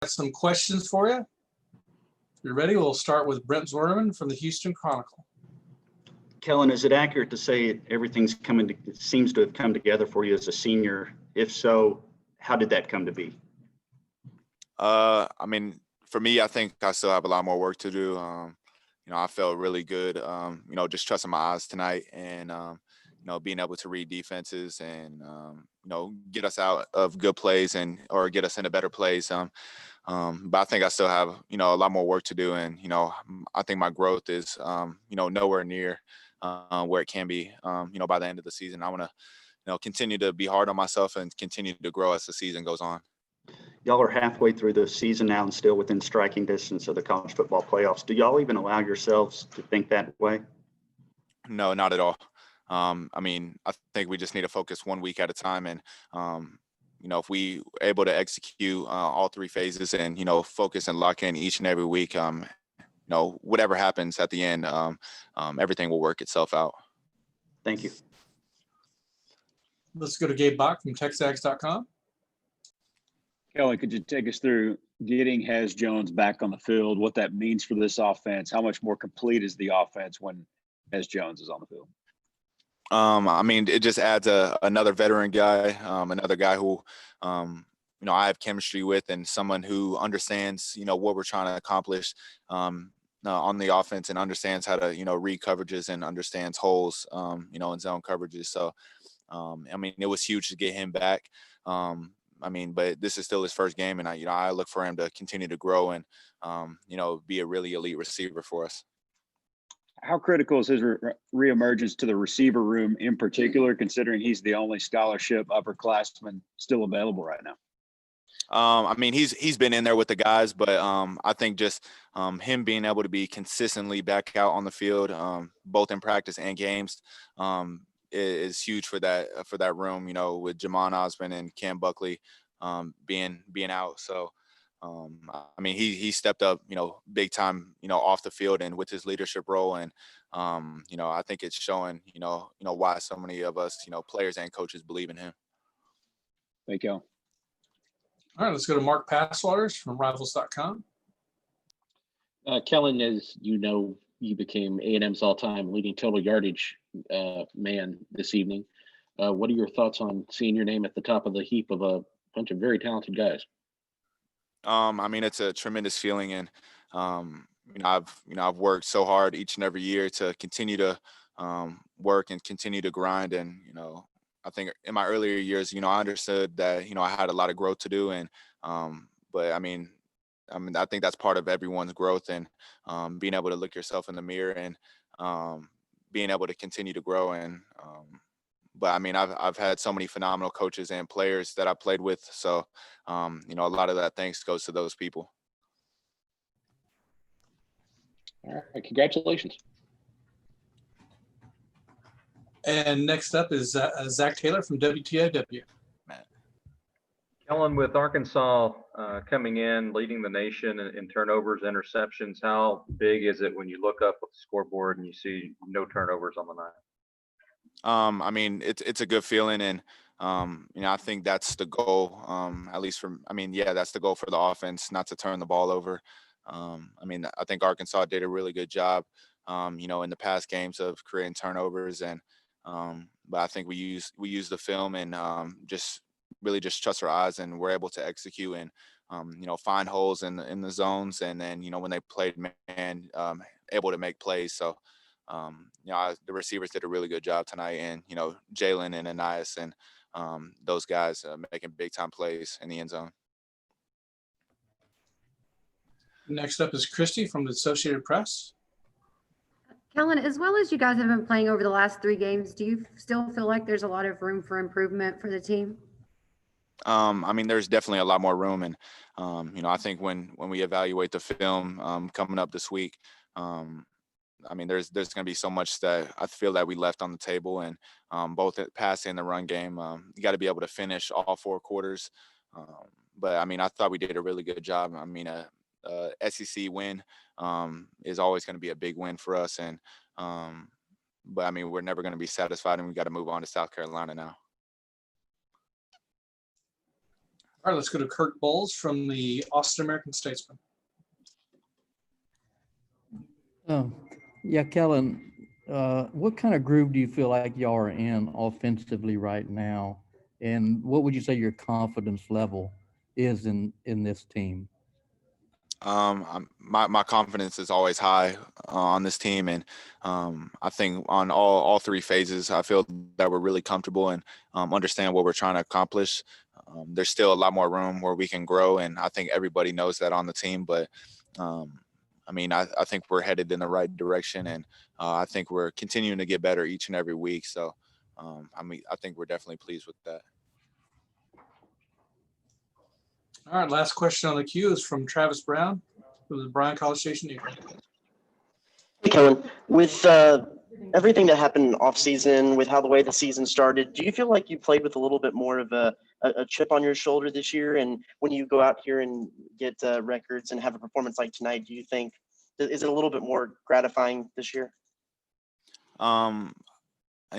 some questions for you. If you're ready, we'll start with Brent Zorman from the Houston Chronicle. Kellen, is it accurate to say everything's seems to have come together for you as a senior? If so, how did that come to be? I mean, for me, I think I still have a lot more work to do. I felt really good, just trusting my eyes tonight and, being able to read defenses and, get us out of good plays or get us into better plays. But I think I still have, a lot more work to do. And, I think my growth is, nowhere near where it can be, by the end of the season. I want to, continue to be hard on myself and continue to grow as the season goes on. Y'all are halfway through the season now and still within striking distance of the college football playoffs. Do y'all even allow yourselves to think that way? No, not at all. I think we just need to focus 1 week at a time. And, if we are able to execute all three phases and, focus and lock in each and every week, whatever happens at the end, everything will work itself out. Thank you. Let's go to Gabe Bach from TexAgs.com. Kelly, could you take us through getting Hez Jones back on the field, what that means for this offense? How much more complete is the offense when Hez Jones is on the field? It just adds another veteran guy, another guy who, I have chemistry with, and someone who understands, what we're trying to accomplish on the offense and understands how to, read coverages and understands holes, in zone coverages. So, it was huge to get him back. But this is still his first game, and I look for him to continue to grow and, be a really elite receiver for us. How critical is his reemergence to the receiver room in particular, considering he's the only scholarship upperclassman still available right now? He's been in there with the guys, but I think just him being able to be consistently back out on the field, both in practice and games, is huge for that room. With Jamon Osmond and Cam Buckley being out. So he stepped up, big time, off the field and with his leadership role. And I think it's showing, why so many of us, players and coaches believe in him. Thank you. All right, let's go to Mark Passwaters from Rivals.com. Kellen, as you know, you became A&M's all-time leading total yardage man this evening. What are your thoughts on seeing your name at the top of the heap of a bunch of very talented guys? It's a tremendous feeling, and I've worked so hard each and every year to continue to work and continue to grind. And I think in my earlier years, I understood that I had a lot of growth to do, and but I think that's part of everyone's growth, and being able to look yourself in the mirror and being able to continue to grow. And but I've had so many phenomenal coaches and players that I played with, so a lot of that thanks goes to those people. All right, congratulations. And next up is Zach Taylor from WTIW. Kellen, with Arkansas coming in, leading the nation in turnovers, interceptions, how big is it when you look up at the scoreboard and you see no turnovers on the night? It's a good feeling, and I think that's the goal. At least that's the goal for the offense, not to turn the ball over. I think Arkansas did a really good job, in the past games of creating turnovers, and but I think we use the film and just trust our eyes, and we're able to execute and find holes in the zones, and then when they played man, able to make plays. So the receivers did a really good job tonight, and Jalen and Anais and those guys making big time plays in the end zone. Next up is Christy from the Associated Press. Kellen, as well as you guys have been playing over the last 3 games, do you still feel like there's a lot of room for improvement for the team? There's definitely a lot more room, and I think when we evaluate the film coming up this week, there's going to be so much that I feel that we left on the table, and both at pass and the run game, you got to be able to finish all 4 quarters. But I thought we did a really good job. SEC win is always going to be a big win for us, and but we're never going to be satisfied, and we got to move on to South Carolina now. All right, let's go to Kirk Bowles from the Austin American-Statesman. Yeah, Kellen, what kind of groove do you feel like y'all are in offensively right now? And what would you say your confidence level is in this team? My confidence is always high on this team, and I think on all three phases, I feel that we're really comfortable and understand what we're trying to accomplish. There's still a lot more room where we can grow, and I think everybody knows that on the team. But I mean, I think we're headed in the right direction, and I think we're continuing to get better each and every week. So, I mean, I think we're definitely pleased with that. All right, last question on the queue is from Travis Brown from the Bryan College Station Eagle. Hey, Kellen, with everything that happened off season, with how the way the season started, do you feel like you played with a little bit more of a chip on your shoulder this year? And when you go out here and get records and have a performance like tonight, do you think, is it a little bit more gratifying this year? You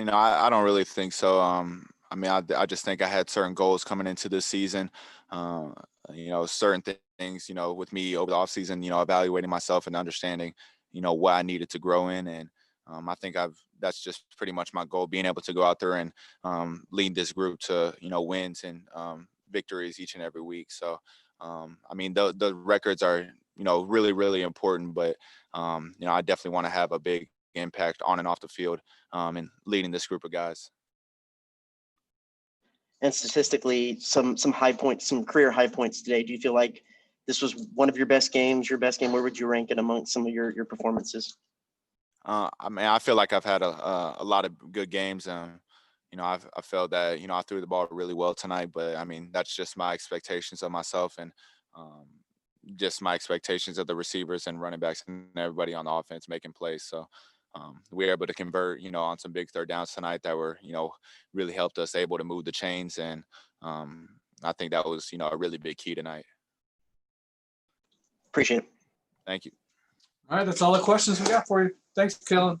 know, I don't really think so. I mean, I just think I had certain goals coming into this season. You know, certain things, you know, with me over the offseason, you know, evaluating myself and understanding, you know, what I needed to grow in. And I think that's just pretty much my goal, being able to go out there and lead this group to, you know, wins and victories each and every week. So, I mean, the records are, you know, really, really important, but, you know, I definitely want to have a big impact on and off the field and leading this group of guys. And statistically, some high points, some career high points today. Do you feel like this was one of your best games, your best game? Where would you rank it among some of your performances? I mean, I feel like I've had a lot of good games. You know, I felt that, you know, I threw the ball really well tonight, but I mean, that's just my expectations of myself and just my expectations of the receivers and running backs and everybody on the offense making plays. So we were able to convert, you know, on some big third downs tonight that were, you know, really helped us able to move the chains. And I think that was, you know, a really big key tonight. Appreciate it. Thank you. All right, that's all the questions we got for you. Thanks, Kellen.